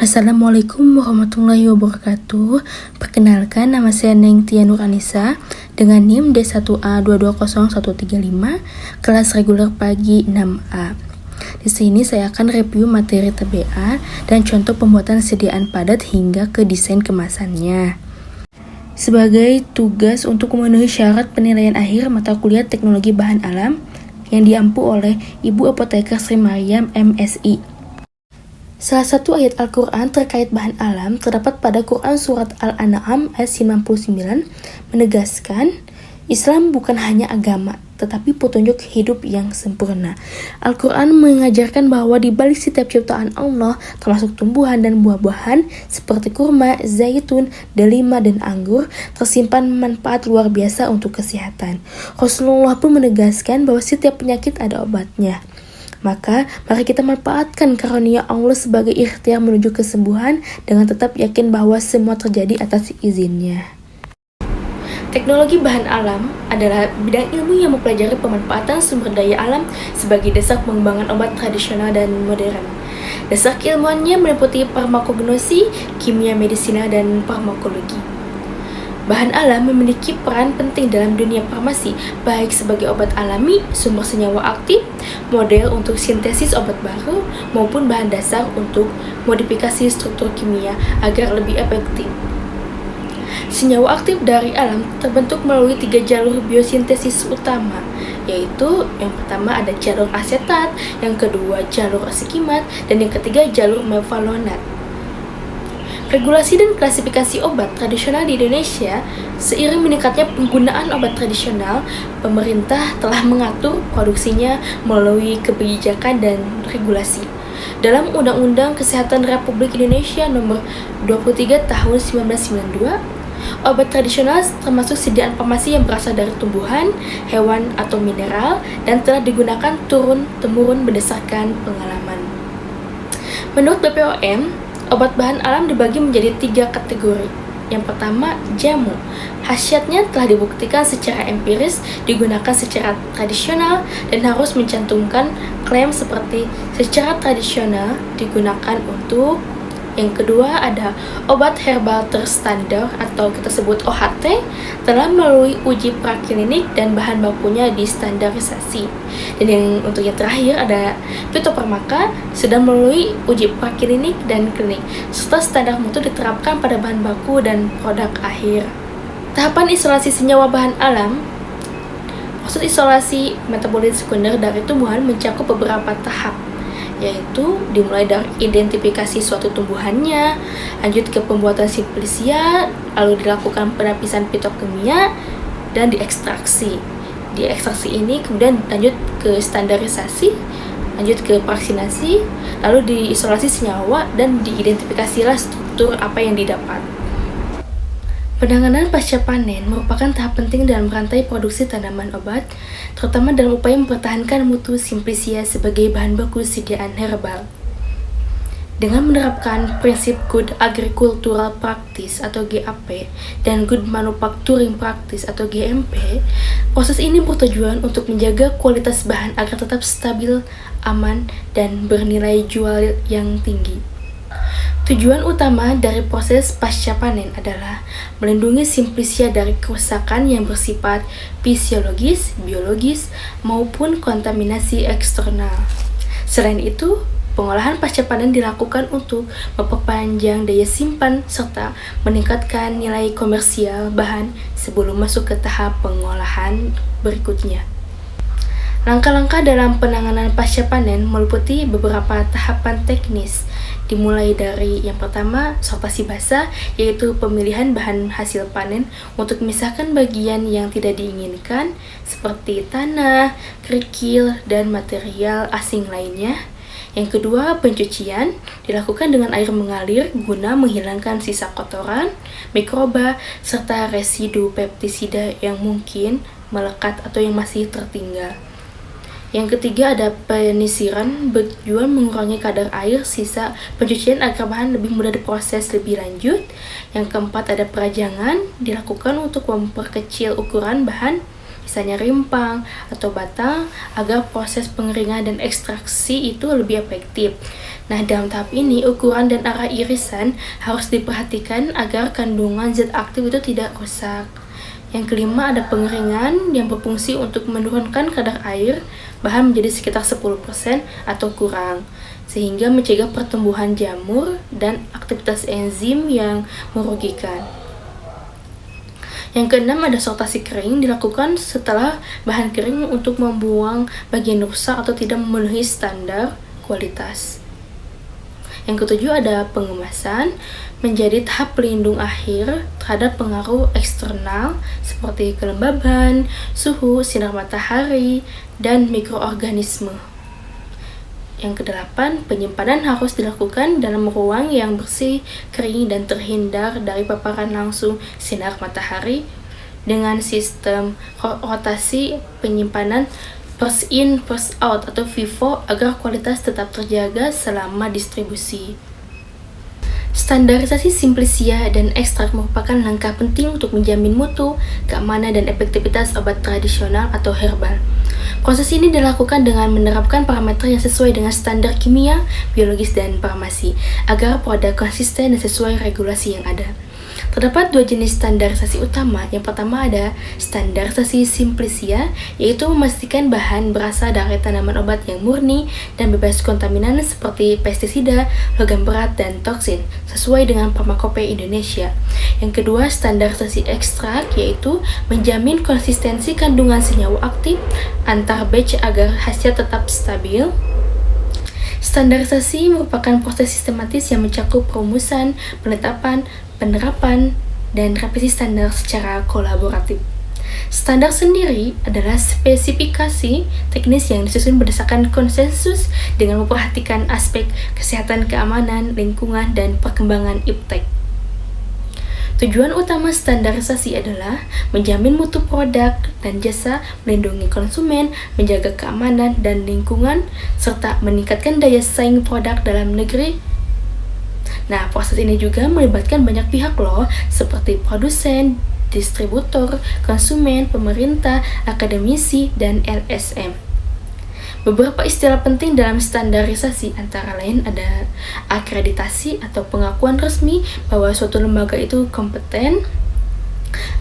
Assalamualaikum warahmatullahi wabarakatuh. Perkenalkan, nama saya Neng Tia Nur Anissa dengan NIM D1A220135, kelas reguler pagi 6A. Di sini saya akan review materi TBA dan contoh pembuatan sediaan padat hingga ke desain kemasannya. Sebagai tugas untuk memenuhi syarat penilaian akhir mata kuliah Teknologi Bahan Alam yang diampu oleh Ibu Apoteker Sri Maryam MSI. Salah satu ayat Al-Quran terkait bahan alam terdapat pada Quran Surat Al-An'am ayat 99 menegaskan, Islam bukan hanya agama, tetapi petunjuk hidup yang sempurna. Al-Quran mengajarkan bahwa di balik setiap ciptaan Allah, termasuk tumbuhan dan buah-buahan seperti kurma, zaitun, delima, dan anggur, tersimpan manfaat luar biasa untuk kesehatan. Rasulullah pun menegaskan bahwa setiap penyakit ada obatnya. Maka, mari kita manfaatkan karunia Allah sebagai ikhtiar menuju kesembuhan dengan tetap yakin bahwa semua terjadi atas izinnya. Teknologi bahan alam adalah bidang ilmu yang mempelajari pemanfaatan sumber daya alam sebagai dasar pengembangan obat tradisional dan modern. Dasar keilmuannya meliputi farmakognosi, kimia medisina, dan farmakologi. Bahan alam memiliki peran penting dalam dunia farmasi, baik sebagai obat alami, sumber senyawa aktif, model untuk sintesis obat baru, maupun bahan dasar untuk modifikasi struktur kimia agar lebih efektif. Senyawa aktif dari alam terbentuk melalui 3 jalur biosintesis utama, yaitu yang pertama ada jalur asetat, yang kedua jalur skimat, dan yang ketiga jalur mevalonat. Regulasi dan klasifikasi obat tradisional di Indonesia, seiring meningkatnya penggunaan obat tradisional, pemerintah telah mengatur produksinya melalui kebijakan dan regulasi. Dalam Undang-Undang Kesehatan Republik Indonesia Nomor 23 Tahun 1992, obat tradisional termasuk sediaan farmasi yang berasal dari tumbuhan, hewan, atau mineral, dan telah digunakan turun-temurun berdasarkan pengalaman. Menurut BPOM, obat bahan alam dibagi menjadi 3 kategori. Yang pertama, jamu. Khasiatnya telah dibuktikan secara empiris, digunakan secara tradisional, dan harus mencantumkan klaim seperti secara tradisional digunakan untuk. Yang kedua ada obat herbal terstandar atau kita sebut OHT, telah melalui uji praklinik dan bahan bakunya distandarisasi. Dan untuk yang terakhir ada fitofarmaka, sudah melalui uji praklinik dan klinik, serta standar mutu diterapkan pada bahan baku dan produk akhir. Tahapan isolasi senyawa bahan alam. Proses isolasi metabolit sekunder dari tumbuhan mencakup beberapa tahap, yaitu dimulai dari identifikasi suatu tumbuhannya, lanjut ke pembuatan simplisia, lalu dilakukan penapisan fitokimia, dan diekstraksi. Di ekstraksi ini kemudian lanjut ke standarisasi, lanjut ke vaksinasi, lalu diisolasi senyawa, dan diidentifikasilah struktur apa yang didapat. Penanganan pasca panen merupakan tahap penting dalam rantai produksi tanaman obat, terutama dalam upaya mempertahankan mutu simplisia sebagai bahan baku sediaan herbal. Dengan menerapkan prinsip Good Agricultural Practice atau GAP dan Good Manufacturing Practice atau GMP, proses ini bertujuan untuk menjaga kualitas bahan agar tetap stabil, aman, dan bernilai jual yang tinggi. Tujuan utama dari proses pasca panen adalah melindungi simplisia dari kerusakan yang bersifat fisiologis, biologis, maupun kontaminasi eksternal. Selain itu, pengolahan pasca panen dilakukan untuk memperpanjang daya simpan serta meningkatkan nilai komersial bahan sebelum masuk ke tahap pengolahan berikutnya. Langkah-langkah dalam penanganan pasca panen meliputi beberapa tahapan teknis, dimulai dari yang pertama, sortasi basah, yaitu pemilihan bahan hasil panen untuk memisahkan bagian yang tidak diinginkan, seperti tanah, kerikil, dan material asing lainnya. Yang kedua, pencucian dilakukan dengan air mengalir guna menghilangkan sisa kotoran, mikroba, serta residu pestisida yang mungkin melekat atau yang masih tertinggal. Yang ketiga ada penyisiran bertujuan mengurangi kadar air sisa pencucian agar bahan lebih mudah diproses lebih lanjut. Yang keempat ada perajangan dilakukan untuk memperkecil ukuran bahan misalnya rimpang atau batang, agar proses pengeringan dan ekstraksi itu lebih efektif. Nah, dalam tahap ini, ukuran dan arah irisan harus diperhatikan agar kandungan zat aktif itu tidak rusak. Yang kelima, ada pengeringan yang berfungsi untuk menurunkan kadar air bahan menjadi sekitar 10% atau kurang, sehingga mencegah pertumbuhan jamur dan aktivitas enzim yang merugikan. Yang keenam, ada sortasi kering dilakukan setelah bahan kering untuk membuang bagian rusak atau tidak memenuhi standar kualitas. Yang ketujuh, ada pengemasan menjadi tahap pelindung akhir terhadap pengaruh eksternal seperti kelembaban, suhu, sinar matahari, dan mikroorganisme. Yang kedelapan, penyimpanan harus dilakukan dalam ruang yang bersih, kering, dan terhindar dari paparan langsung sinar matahari dengan sistem rotasi penyimpanan first in, first out atau FIFO agar kualitas tetap terjaga selama distribusi. Standarisasi simplicia dan ekstrak merupakan langkah penting untuk menjamin mutu, keamanan, dan efektivitas obat tradisional atau herbal. Proses ini dilakukan dengan menerapkan parameter yang sesuai dengan standar kimia, biologis, dan farmasi, agar produk konsisten dan sesuai regulasi yang ada. Terdapat dua jenis standarisasi utama. Yang pertama ada standarisasi simplicia, yaitu memastikan bahan berasal dari tanaman obat yang murni dan bebas kontaminan seperti pestisida, logam berat, dan toksin, sesuai dengan Farmakopeia Indonesia. Yang kedua, standarisasi ekstrak, yaitu menjamin konsistensi kandungan senyawa aktif antar batch agar hasil tetap stabil. Standarisasi merupakan proses sistematis yang mencakup perumusan, penetapan, penerapan, dan revisi standar secara kolaboratif. Standar sendiri adalah spesifikasi teknis yang disusun berdasarkan konsensus dengan memperhatikan aspek kesehatan, keamanan, lingkungan, dan perkembangan iptek. Tujuan utama standarisasi adalah menjamin mutu produk dan jasa, melindungi konsumen, menjaga keamanan dan lingkungan, serta meningkatkan daya saing produk dalam negeri. Nah, proses ini juga melibatkan banyak pihak loh, seperti produsen, distributor, konsumen, pemerintah, akademisi, dan LSM. Beberapa istilah penting dalam standarisasi antara lain ada akreditasi atau pengakuan resmi bahwa suatu lembaga itu kompeten,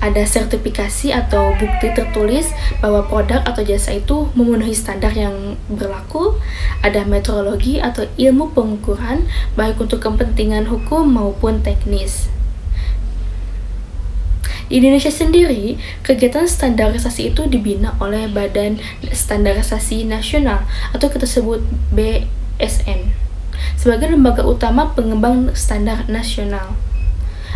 ada sertifikasi atau bukti tertulis bahwa produk atau jasa itu memenuhi standar yang berlaku, ada metrologi atau ilmu pengukuran baik untuk kepentingan hukum maupun teknis. Di Indonesia sendiri, kegiatan standarisasi itu dibina oleh Badan Standarisasi Nasional atau kita sebut BSN sebagai lembaga utama pengembang standar nasional.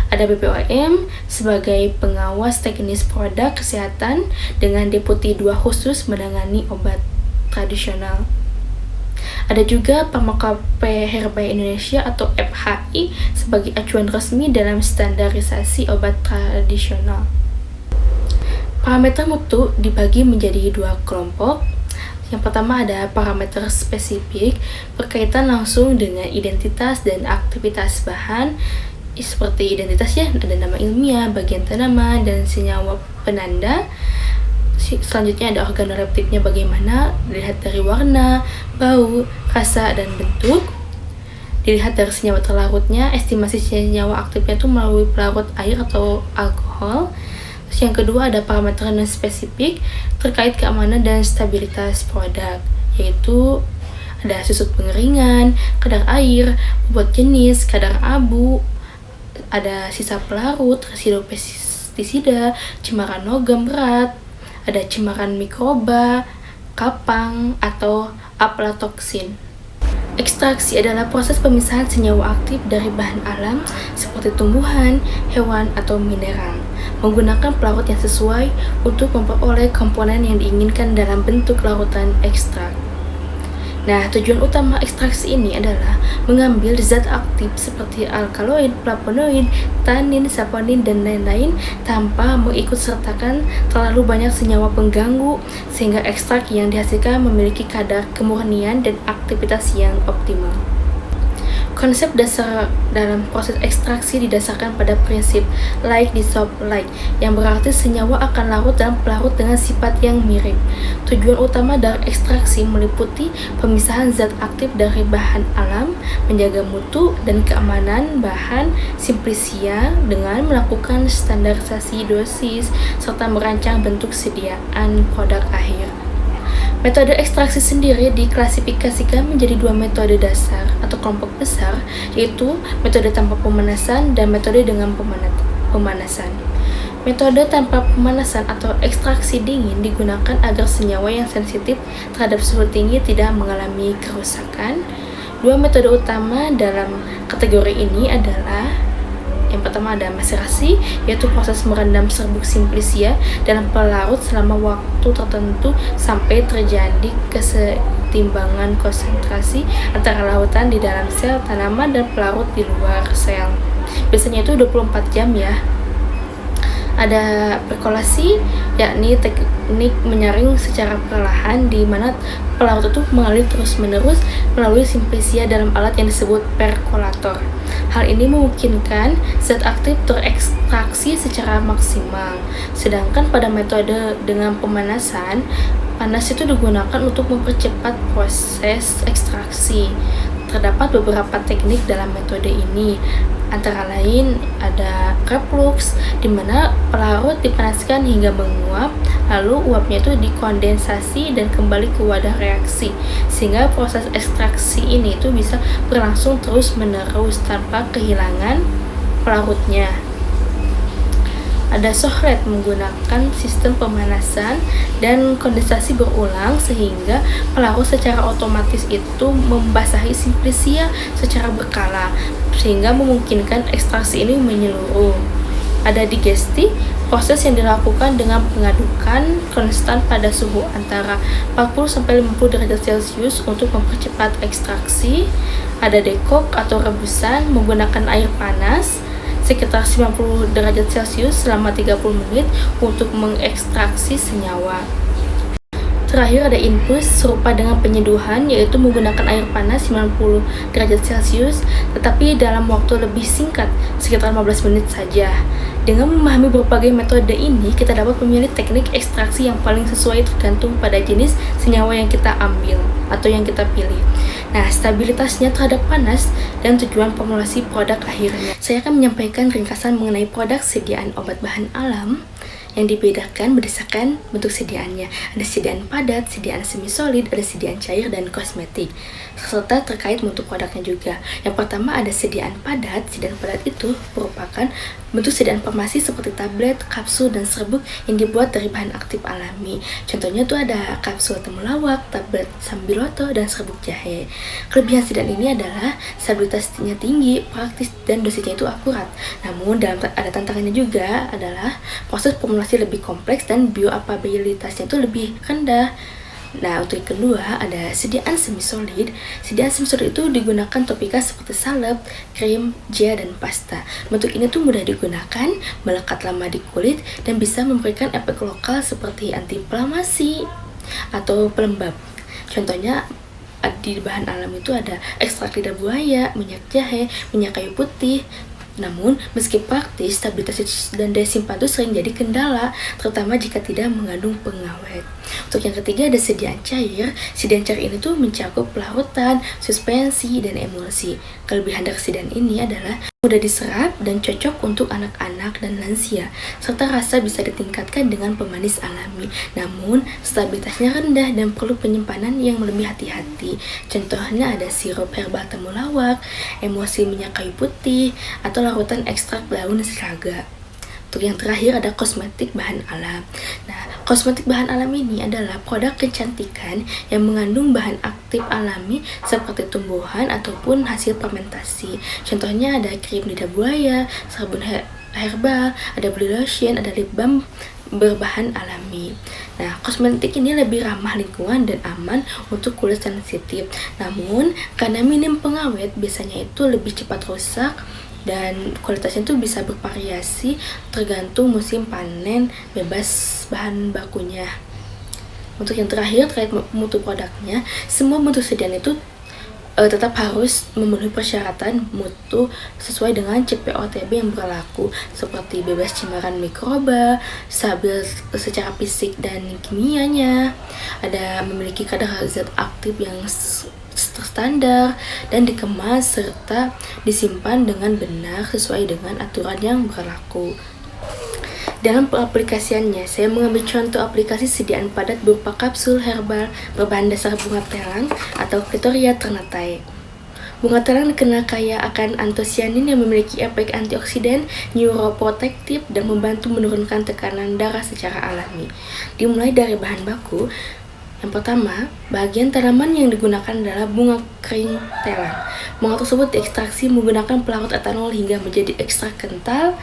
Ada BPOM sebagai pengawas teknis produk kesehatan dengan Deputi 2 khusus menangani obat tradisional. Ada juga Farmakopeia Herbal Indonesia atau FHI sebagai acuan resmi dalam standarisasi obat tradisional. Parameter mutu dibagi menjadi dua kelompok. Yang pertama ada parameter spesifik berkaitan langsung dengan identitas dan aktivitas bahan, seperti identitasnya ada nama ilmiah, bagian tanaman, dan senyawa penanda. Selanjutnya ada organoleptiknya bagaimana, dilihat dari warna, bau, rasa, dan bentuk. Dilihat dari senyawa terlarutnya, estimasi senyawa aktifnya itu melalui pelarut air atau alkohol. Terus yang kedua ada parameter non-spesifik terkait keamanan dan stabilitas produk, yaitu ada susut pengeringan, kadar air, bobot jenis, kadar abu, ada sisa pelarut, residu pestisida, cemaran logam berat, ada cemaran mikroba, kapang, atau aflatoksin. Ekstraksi adalah proses pemisahan senyawa aktif dari bahan alam seperti tumbuhan, hewan, atau mineral, menggunakan pelarut yang sesuai untuk memperoleh komponen yang diinginkan dalam bentuk larutan ekstrak. Nah, tujuan utama ekstraksi ini adalah mengambil zat aktif seperti alkaloid, flavonoid, tanin, saponin, dan lain-lain tanpa mengikutsertakan terlalu banyak senyawa pengganggu sehingga ekstrak yang dihasilkan memiliki kadar kemurnian dan aktivitas yang optimal. Konsep dasar dalam proses ekstraksi didasarkan pada prinsip like dissolve like, yang berarti senyawa akan larut dalam pelarut dengan sifat yang mirip. Tujuan utama dari ekstraksi meliputi pemisahan zat aktif dari bahan alam, menjaga mutu dan keamanan bahan simplicia dengan melakukan standarisasi dosis, serta merancang bentuk sediaan produk akhir. Metode ekstraksi sendiri diklasifikasikan menjadi dua metode dasar atau kelompok besar, yaitu metode tanpa pemanasan dan metode dengan pemanasan. Metode tanpa pemanasan atau ekstraksi dingin digunakan agar senyawa yang sensitif terhadap suhu tinggi tidak mengalami kerusakan. Dua metode utama dalam kategori ini adalah yang pertama ada maserasi, yaitu proses merendam serbuk simplicia dalam pelarut selama waktu tertentu sampai terjadi kesetimbangan konsentrasi antara lautan di dalam sel tanaman dan pelarut di luar sel. Biasanya itu 24 jam ya. Ada perkolasi, yakni teknik menyaring secara perlahan di mana pelarut itu mengalir terus-menerus melalui simplicia dalam alat yang disebut perkolator. Hal ini memungkinkan zat aktif terekstraksi secara maksimal. Sedangkan pada metode dengan pemanasan, panas itu digunakan untuk mempercepat proses ekstraksi. Terdapat beberapa teknik dalam metode ini, antara lain ada reflux, di mana pelarut dipanaskan hingga menguap, lalu uapnya itu dikondensasi dan kembali ke wadah reaksi, sehingga proses ekstraksi ini itu bisa berlangsung terus-menerus tanpa kehilangan pelarutnya. Ada Sohret menggunakan sistem pemanasan dan kondensasi berulang sehingga pelarut secara otomatis itu membasahi simplicia secara berkala sehingga memungkinkan ekstraksi ini menyeluruh. Ada digesti, proses yang dilakukan dengan pengadukan konstan pada suhu antara 40-50 derajat Celcius untuk mempercepat ekstraksi. Ada dekok atau rebusan menggunakan air panas sekitar 90 derajat Celcius selama 30 menit untuk mengekstraksi senyawa. Terakhir ada infus serupa dengan penyeduhan, yaitu menggunakan air panas 90 derajat Celcius tetapi dalam waktu lebih singkat, sekitar 15 menit saja. Dengan memahami berbagai metode ini, kita dapat memilih teknik ekstraksi yang paling sesuai tergantung pada jenis senyawa yang kita ambil atau yang kita pilih. Nah, stabilitasnya terhadap panas dan tujuan formulasi produk akhirnya. Saya akan menyampaikan ringkasan mengenai produk sediaan obat bahan alam yang dibedakan berdasarkan bentuk sediaannya. Ada sediaan padat, sediaan semi-solid, ada sediaan cair, dan kosmetik. Serta terkait mutu produknya juga. Yang pertama ada sediaan padat. Sediaan padat itu merupakan bentuk sediaan farmasi seperti tablet, kapsul, dan serbuk yang dibuat dari bahan aktif alami. Contohnya itu ada kapsul temulawak, tablet sambiloto, dan serbuk jahe. Kelebihan sediaan ini adalah stabilitasnya tinggi, praktis, dan dosisnya itu akurat. Namun ada tantangannya juga adalah proses formulasi lebih kompleks dan bioavailabilitasnya itu lebih rendah. Nah, untuk yang kedua ada sediaan semi-solid. Sediaan semi-solid itu digunakan topika seperti salep, krim, gel, dan pasta. Bentuk ini tuh mudah digunakan, melekat lama di kulit, dan bisa memberikan efek lokal seperti antiinflamasi atau pelembab. Contohnya di bahan alam itu ada ekstrak lidah buaya, minyak jahe, minyak kayu putih. Namun, meski praktis, stabilitas dan daya simpan itu sering jadi kendala, terutama jika tidak mengandung pengawet. Untuk yang ketiga ada sediaan cair. Sediaan cair ini tuh mencakup larutan, suspensi, dan emulsi. Kelebihan dari sediaan ini adalah mudah diserap dan cocok untuk anak-anak dan lansia, serta rasa bisa ditingkatkan dengan pemanis alami. Namun, stabilitasnya rendah dan perlu penyimpanan yang lebih hati-hati. Contohnya ada sirup herbal temulawak, emulsi minyak kayu putih, atau larutan ekstrak daun seraga. Untuk yang terakhir ada kosmetik bahan alam. Nah, kosmetik bahan alam ini adalah produk kecantikan yang mengandung bahan aktif alami seperti tumbuhan ataupun hasil fermentasi. Contohnya ada krim lidah buaya, sabun herbal, ada body lotion, ada lip balm berbahan alami. Nah, kosmetik ini lebih ramah lingkungan dan aman untuk kulit sensitif. Namun, karena minim pengawet, biasanya itu lebih cepat rusak dan kualitasnya itu bisa bervariasi tergantung musim panen bebas bahan bakunya. Untuk yang terakhir terkait mutu produknya, semua bentuk sediaan itu tetap harus memenuhi persyaratan mutu sesuai dengan cek POTB yang berlaku, seperti bebas cemaran mikroba, stabil secara fisik dan kimianya, ada memiliki kadar zat aktif yang standar dan dikemas serta disimpan dengan benar sesuai dengan aturan yang berlaku. Dalam aplikasiannya, saya mengambil contoh aplikasi sediaan padat berupa kapsul herbal berbahan dasar bunga telang atau Clitoria ternatae. Bunga telang dikenal kaya akan antosianin yang memiliki efek antioksidan, neuroprotektif, dan membantu menurunkan tekanan darah secara alami. Dimulai dari bahan baku. Yang pertama, bagian tanaman yang digunakan adalah bunga kering telang. Bunga tersebut diekstraksi menggunakan pelarut etanol hingga menjadi ekstrak kental,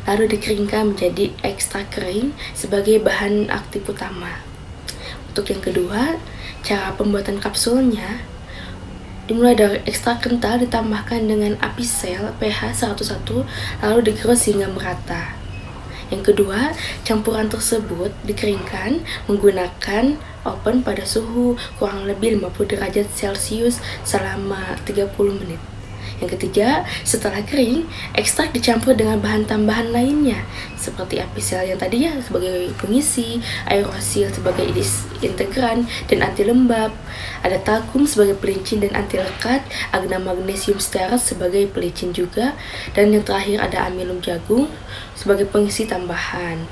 lalu dikeringkan menjadi ekstrak kering sebagai bahan aktif utama. Untuk yang kedua, cara pembuatan kapsulnya dimulai dari ekstrak kental ditambahkan dengan api sel pH 101 lalu digerus hingga merata. Yang kedua, campuran tersebut dikeringkan menggunakan oven pada suhu kurang lebih 50 derajat Celcius selama 30 menit. Yang ketiga, setelah kering, ekstrak dicampur dengan bahan tambahan lainnya seperti api sel yang tadi ya sebagai pengisi, aerosil sebagai integran dan anti lembab, ada talkum sebagai pelicin dan anti lekat, agna magnesium stearat sebagai pelicin juga, dan yang terakhir ada amilum jagung sebagai pengisi tambahan.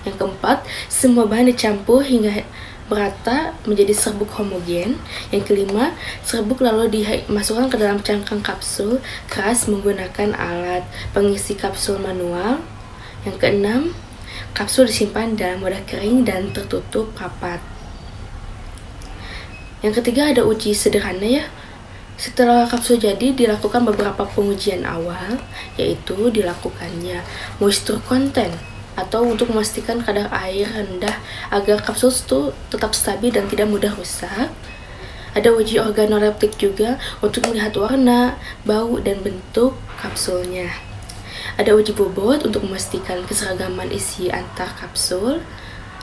Yang keempat, semua bahan dicampur hingga merata menjadi serbuk homogen. Yang kelima, serbuk lalu dimasukkan ke dalam cangkang kapsul keras menggunakan alat pengisi kapsul manual. Yang keenam, kapsul disimpan dalam wadah kering dan tertutup rapat. Yang ketiga ada uji sederhana ya. Setelah kapsul jadi, dilakukan beberapa pengujian awal, yaitu dilakukannya moisture content atau untuk memastikan kadar air rendah agar kapsul itu tetap stabil dan tidak mudah rusak. Ada uji organoleptik juga untuk melihat warna, bau, dan bentuk kapsulnya. Ada uji bobot untuk memastikan keseragaman isi antar kapsul.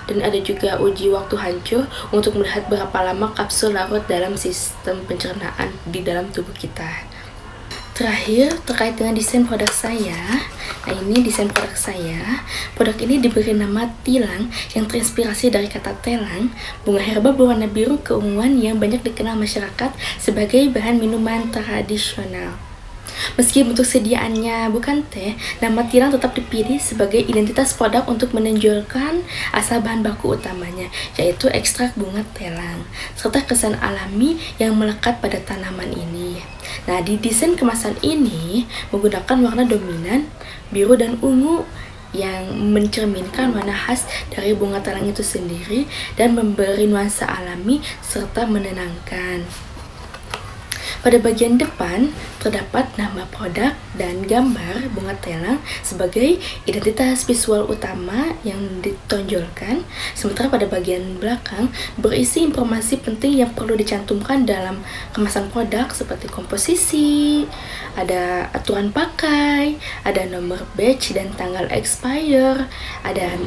Dan ada juga uji waktu hancur untuk melihat berapa lama kapsul larut dalam sistem pencernaan di dalam tubuh kita. Terakhir, terkait dengan desain produk saya. Nah, ini desain produk saya. Produk ini diberi nama tilang yang terinspirasi dari kata telang, bunga herba berwarna biru keunguan yang banyak dikenal masyarakat sebagai bahan minuman tradisional. Meski bentuk sediaannya bukan teh, nama tilang tetap dipilih sebagai identitas produk untuk menonjolkan asal bahan baku utamanya, yaitu ekstrak bunga telang, serta kesan alami yang melekat pada tanaman ini. Nah, di desain kemasan ini menggunakan warna dominan biru dan ungu yang mencerminkan warna khas dari bunga telang itu sendiri dan memberi nuansa alami serta menenangkan. Pada bagian depan terdapat nama produk dan gambar bunga telang sebagai identitas visual utama yang ditonjolkan, sementara pada bagian belakang berisi informasi penting yang perlu dicantumkan dalam kemasan produk seperti komposisi, ada aturan pakai, ada nomor batch dan tanggal expire, ada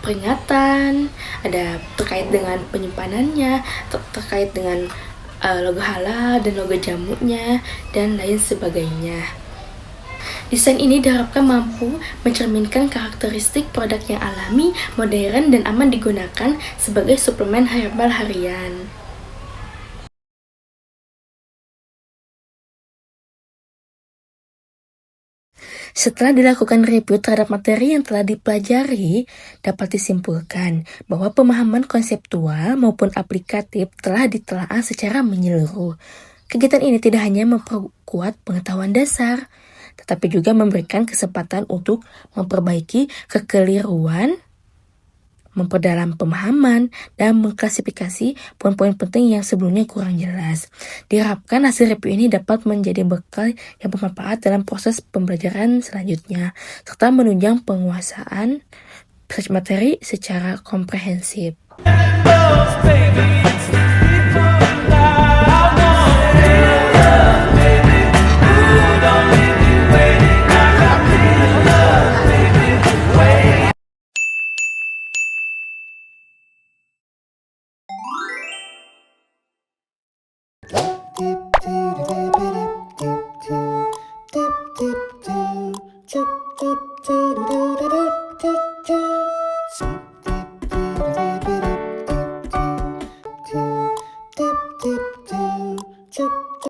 peringatan, ada terkait dengan penyimpanannya, terkait dengan logo halal dan logo jamunya, dan lain sebagainya. Desain ini diharapkan mampu mencerminkan karakteristik produk yang alami, modern, dan aman digunakan sebagai suplemen herbal harian. Setelah dilakukan review terhadap materi yang telah dipelajari, dapat disimpulkan bahwa pemahaman konseptual maupun aplikatif telah ditelaah secara menyeluruh. Kegiatan ini tidak hanya memperkuat pengetahuan dasar, tetapi juga memberikan kesempatan untuk memperbaiki kekeliruan, memperdalam pemahaman, dan mengklasifikasi poin-poin penting yang sebelumnya kurang jelas. Diharapkan hasil review ini dapat menjadi bekal yang bermanfaat dalam proses pembelajaran selanjutnya, serta menunjang penguasaan materi secara komprehensif.